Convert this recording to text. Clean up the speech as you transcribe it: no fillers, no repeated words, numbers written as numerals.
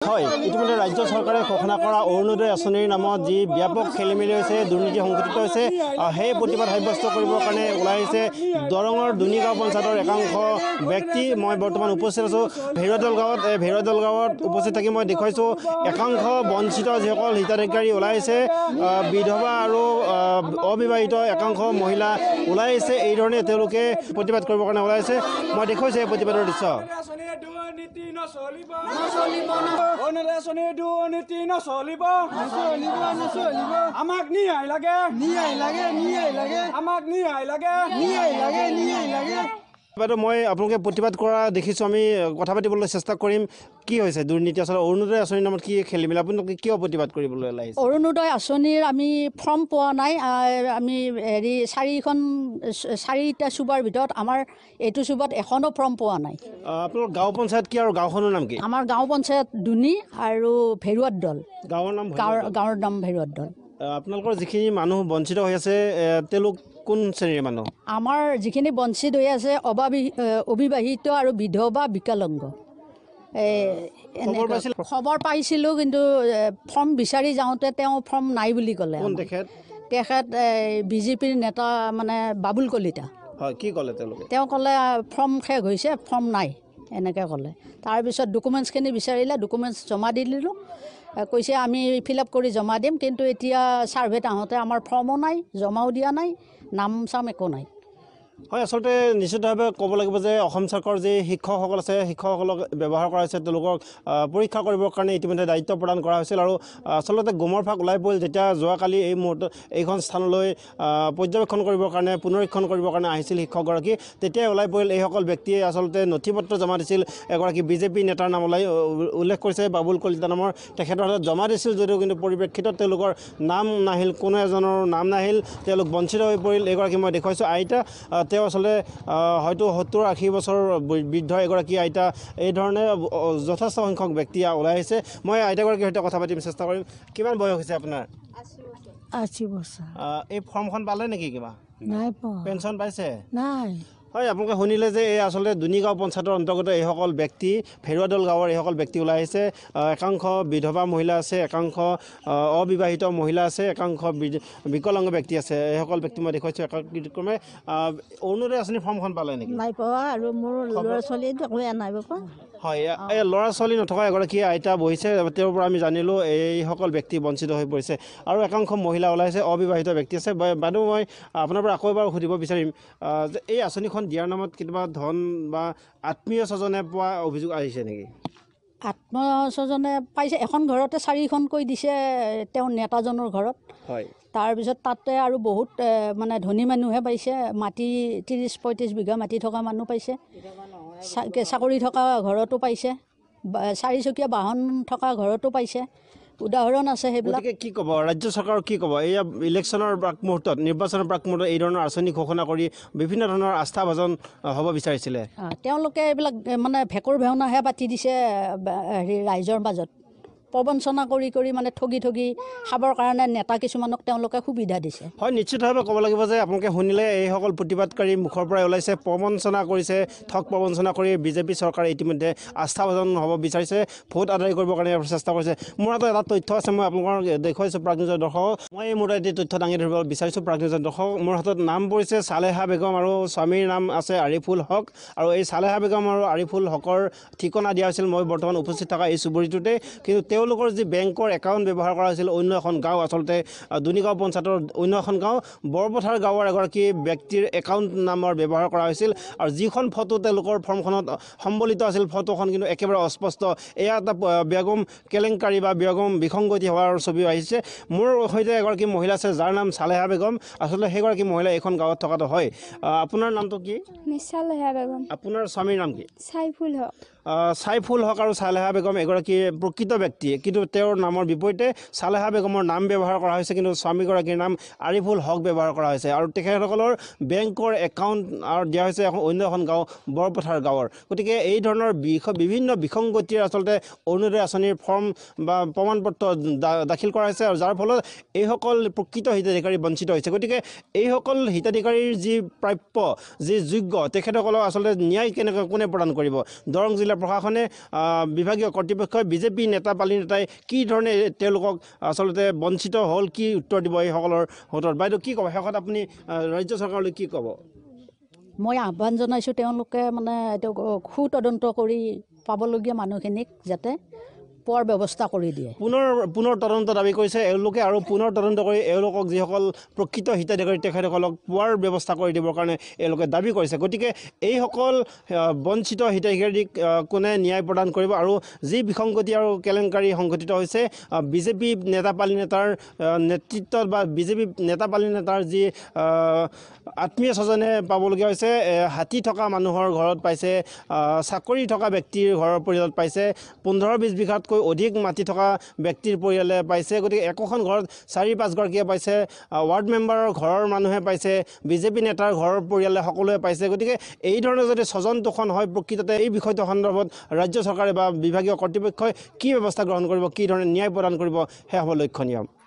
হয় ইতিমধ্যে ৰাজ্য চৰকাৰে ঘোষণা কৰা অৰুণোদয় আঁচনিৰ নামত যি ব্যাপক খেলিমেলি হৈছে দুৰ্নীতি সংঘটিত হৈছে সেই প্ৰতিবাদ সাব্যস্ত কৰিবৰ কাৰণে ওলাই আহিছে দৰঙৰ দুনিগাঁও পঞ্চায়তৰ একাংশ ব্যক্তি মই বৰ্তমান উপস্থিত আছোঁ ভেৰুৱাদল গাঁৱত উপস্থিত থাকি মই দেখুৱাইছোঁ একাংশ বঞ্চিত যিসকল হিতাধিকাৰী ওলাই আহিছে বিধৱা আৰু অবিবাহিত একাংশ মহিলা ওলাই আহিছে এই ধৰণে তেওঁলোকে প্ৰতিবাদ কৰিবৰ কাৰণে ওলাই আহিছে মই দেখুৱাইছোঁ এই প্ৰতিবাদৰ দৃশ্য আমাক নিয়াই লাগে বাইদেউ মই আপোনালোকে প্ৰতিবাদ কৰা দেখিছোঁ আমি কথা পাতিবলৈ চেষ্টা কৰিম কি হৈছে দুৰ্নীতি আচলতে অৰুণোদয় আঁচনিৰ নামত কি খেলি মেলি আপোনালোকে কিয় প্ৰতিবাদ কৰিবলৈ ওলাইছে অৰুণোদয় আঁচনিৰ আমি ফৰ্ম পোৱা নাই আমি হেৰি চাৰিটা চুবাৰ ভিতৰত আমাৰ এইটো চুবাত এখনো ফৰ্ম পোৱা নাই আপোনালোকৰ গাঁও পঞ্চায়ত কি আৰু গাঁওখনৰ নাম কি আমাৰ গাঁও পঞ্চায়ত দুনি আৰু ভেৰুৱাদল গাঁৱৰ নাম ভেৰুৱাদল আপোনালোকৰ যিখিনি মানুহ বঞ্চিত হৈ আছে তেওঁলোক কোন শ্ৰেণীৰ মানুহ আমাৰ যিখিনি বঞ্চিত হৈ আছে অবিবাহিত আৰু বিধৱা বিকলাংগ খবৰ পাইছিলোঁ কিন্তু ফৰ্ম বিচাৰি যাওঁতে তেওঁ ফৰ্ম নাই বুলি ক'লে তেখেত বিজেপিৰ নেতা মানে বাবুল কলিতা হয় কি ক'লে তেওঁ ক'লে ফৰ্ম শেষ হৈছে ফৰ্ম নাই এনেকৈ ক'লে তাৰপিছত ডকুমেণ্টছখিনি বিচাৰিলে ডকুমেণ্টছ জমা দি দিলোঁ কৈছে আমি ফিল আপ কৰি জমা দিম কিন্তু এতিয়া ছাৰ্ভেত আহোঁতে আমাৰ ফৰ্মো নাই জমাও দিয়া নাই নাম চাম একো নাই হয় আচলতে নিশ্চিতভাৱে ক'ব লাগিব যে অসম চৰকাৰৰ যি শিক্ষকসকল আছে শিক্ষকসকলক ব্যৱহাৰ কৰা হৈছে তেওঁলোকক পৰীক্ষা কৰিবৰ কাৰণে ইতিমধ্যে দায়িত্ব প্ৰদান কৰা হৈছিল আৰু আচলতে গোমৰ ফাঁক ওলাই পৰিল যেতিয়া যোৱাকালি এই মুহূৰ্তত এইখন স্থানলৈ পৰ্যবেক্ষণ কৰিবৰ কাৰণে পুনৰীক্ষণ কৰিবৰ কাৰণে আহিছিল শিক্ষকগৰাকী তেতিয়াই ওলাই পৰিল এইসকল ব্যক্তিয়ে আচলতে নথি পত্ৰ জমা দিছিল এগৰাকী বিজেপি নেতাৰ নাম উল্লেখ কৰিছে বাবুল কলিতা নামৰ তেখেতৰ হাতত জমা দিছিল যদিও কিন্তু পৰিপ্ৰেক্ষিতত তেওঁলোকৰ নাম নাহিল কোনো এজনৰ নাম নাহিল তেওঁলোক বঞ্চিত হৈ পৰিল এগৰাকী মই দেখুৱাইছোঁ আইতা তেওঁ আচলতে হয়তো 70-80 বছৰৰ বৃদ্ধ এগৰাকী আইতা এই ধৰণে যথেষ্ট সংখ্যক ব্যক্তি ওলাই আহিছে মই আইতাগৰাকীৰ সৈতে কথা পাতিম চেষ্টা কৰিম কিমান বয়স হৈছে আপোনাৰ 80 বছৰ এই ফৰ্মখন পালে নেকি কিবা নাই পোৱা পেঞ্চন পাইছে নাই হয় আপোনালোকে শুনিলে যে এই আচলতে দুনিগাঁও পঞ্চায়তৰ অন্তৰ্গত এইসকল ব্যক্তি ভেৰুৱাদল গাঁৱৰ এইসকল ব্যক্তি ওলাই আহিছে একাংশ বিধৱা মহিলা আছে একাংশ অবিবাহিত মহিলা আছে একাংশ বিকলাংগ ব্যক্তি আছে এইসকল ব্যক্তি মই দেখুৱাইছোঁ একাংক্ৰমে অৰুণোদয় আঁচনিৰ ফৰ্মখন পালে নেকি নাই পোৱা আৰু মোৰ ল'ৰা ছোৱালী নাই পোৱা হয় এই ল'ৰা ছোৱালী নথকা এগৰাকী আইতা বহিছে তেওঁৰ পৰা আমি জানিলোঁ এইসকল ব্যক্তি বঞ্চিত হৈ পৰিছে আৰু একাংশ মহিলা ওলাইছে অবিবাহিত ব্যক্তি আছে বাইদেউ মই আপোনাৰ পৰা আকৌ এবাৰ সুধিব বিচাৰিম যে এই আঁচনিখন দিয়াৰ নামত কেতিয়াবা ধন বা আত্মীয় স্বজনে পোৱা অভিযোগ আহিছে নেকি আত্মস্বজনে পাইছে এখন ঘৰতে 4খনকৈ দিছে তেওঁৰ নেতাজনৰ ঘৰত হয় তাৰপিছত তাতে আৰু বহুত মানে ধনী মানুহে পাইছে মাটি 30-35 বিঘা মাটি থকা মানুহ পাইছে চাকৰি থকা ঘৰতো পাইছে 4চকীয়া বাহন থকা ঘৰতো পাইছে উদাহৰণ আছে সেইবিলাক কি ক'ব ৰাজ্য চৰকাৰৰ কি ক'ব এয়া ইলেকশ্যনৰ প্ৰাক মুহূৰ্তত নিৰ্বাচনৰ প্ৰাক মুহূৰ্তত এই ধৰণৰ আঁচনি ঘোষণা কৰি বিভিন্ন ধৰণৰ আস্থাভাজন হ'ব বিচাৰিছিলে তেওঁলোকে এইবিলাক মানে ভেকুৰ ভেওনাহে পাতি দিছে হেৰি ৰাইজৰ মাজত প্ৰবঞ্চনা কৰি মানে ঠগি খাবৰ কাৰণে নেতা কিছুমানক তেওঁলোকে সুবিধা দিছে হয় নিশ্চিতভাৱে ক'ব লাগিব যে আপোনালোকে শুনিলে এইসকল প্ৰতিবাদকাৰী মুখৰ পৰাই ওলাইছে প্ৰবঞ্চনা কৰিছে ঠগ প্ৰবঞ্চনা কৰি বিজেপি চৰকাৰে ইতিমধ্যে আস্থাভাজন হ'ব বিচাৰিছে ভোট আদায় কৰিবৰ কাৰণে চেষ্টা কৰিছে মোৰ হাতত এটা তথ্য আছে মই আপোনালোকক দেখুৱাইছোঁ প্ৰাগ নিউজৰ দৰ্শক মই এই মুহূৰ্তত এটি তথ্য দাঙি ধৰিব বিচাৰিছোঁ প্ৰাগ নিউজৰ দৰ্শক মোৰ হাতত নাম পৰিছে চালেহা বেগম আৰু স্বামীৰ নাম আছে আৰিফুল হক আৰু এই চালেহা বেগম আৰু আৰিফুল হকৰ ঠিকনা দিয়া হৈছিল মই বৰ্তমান উপস্থিত থকা এই চুবুৰীটোতে কিন্তু তেওঁলোকৰ যি বেংকৰ একাউণ্ট ব্যৱহাৰ কৰা হৈছিল অন্য এখন গাঁও আচলতে দুনিগাঁও পঞ্চায়তৰ অন্য এখন গাঁও বৰপথাৰ গাঁৱৰ এগৰাকী ব্যক্তিৰ একাউণ্ট নামৰ ব্যৱহাৰ কৰা হৈছিল আৰু যিখন ফটো তেওঁলোকৰ ফৰ্মখনত সম্বলিত আছিল ফটোখন কিন্তু একেবাৰে অস্পষ্ট এয়া এটা বেগম কেলেংকাৰী বা বেগম বিসংগতি হোৱাৰ ছবি আহিছে মোৰ সৈতে এগৰাকী মহিলা আছে যাৰ নাম চালেহা বেগম আচলতে সেইগৰাকী মহিলা এইখন গাঁৱত থকাটো হয় আপোনাৰ নামটো কি চালেহা বেগম আপোনাৰ স্বামীৰ নাম কি চাইফুল হক চাইফুল হক আৰু চালেহা বেগম এগৰাকী প্ৰকৃত ব্যক্তি কিন্তু তেওঁৰ নামৰ বিপৰীতে চালেহা বেগমৰ নাম ব্যৱহাৰ কৰা হৈছে কিন্তু স্বামীগৰাকীৰ নাম আৰিফুল হক ব্যৱহাৰ কৰা হৈছে আৰু তেখেতসকলৰ বেংকৰ একাউণ্ট আৰু দিয়া হৈছে অন্য এখন গাঁও বৰপথাৰ গাঁৱৰ গতিকে এই ধৰণৰ বিভিন্ন বিসংগতিৰ আচলতে অৰুণোদয় আঁচনিৰ ফৰ্ম বা প্ৰমাণ পত্ৰ দাখিল কৰা হৈছে আৰু যাৰ ফলত এইসকল প্ৰকৃত হিতাধিকাৰী বঞ্চিত হৈছে গতিকে এইসকল হিতাধিকাৰীৰ যি প্ৰাপ্য যি যোগ্য তেখেতসকলক আচলতে ন্যায় কেনেকৈ কোনে প্ৰদান কৰিব দৰং জিলা জিলা প্ৰশাসনে বিভাগীয় কৰ্তৃপক্ষই বিজেপি নেতা পালি নেতাই কি ধৰণে তেওঁলোকক আচলতে বঞ্চিত হ'ল কি উত্তৰ দিব এইসকলৰ ভোটত বাইদেউ কি ক'ব শেষত আপুনি ৰাজ্য চৰকাৰলৈ কি ক'ব মই আহ্বান জনাইছোঁ তেওঁলোকে মানে এইটো সুতদন্ত কৰি পাবলগীয়া মানুহখিনিক যাতে পোৱাৰ ব্যৱস্থা কৰি দিয়ে পুনৰ তদন্ত দাবী কৰিছে এওঁলোকে আৰু পুনৰ তদন্ত কৰি এওঁলোকক যিসকল প্ৰকৃত হিতাধিকাৰী তেখেতসকলক পোৱাৰ ব্যৱস্থা কৰি দিবৰ কাৰণে এওঁলোকে দাবী কৰিছে গতিকে এইসকল বঞ্চিত হিতাধিকাৰীক কোনে ন্যায় প্ৰদান কৰিব আৰু যি বিসংগতি আৰু কেলেংকাৰী সংঘটিত হৈছে বিজেপি নেতাপালি নেতাৰ নেতৃত্বত বা বিজেপি নেতাপালি নেতাৰ যি আত্মীয় স্বজনে পাবলগীয়া হৈছে হাতী থকা মানুহৰ ঘৰত পাইছে চাকৰি থকা ব্যক্তিৰ ঘৰৰ পৰিয়ালত পাইছে 15-20 বিঘাতকৈ অধিক মাটি থকা ব্যক্তিৰ পৰিয়ালে পাইছে গতিকে একোখন ঘৰত 4-5 গৰাকীয়ে পাইছে ৱাৰ্ড মেম্বাৰৰ ঘৰৰ মানুহে পাইছে বিজেপি নেতাৰ ঘৰৰ পৰিয়ালে সকলোৱে পাইছে গতিকে এই ধৰণে যদি স্বজন তোষণ হয় প্ৰকৃততে এই বিষয়টো সন্দৰ্ভত ৰাজ্য চৰকাৰে বা বিভাগীয় কৰ্তৃপক্ষই কি ব্যৱস্থা গ্ৰহণ কৰিব কি ধৰণে ন্যায় প্ৰদান কৰিব সেয়া হ'ব লক্ষণীয়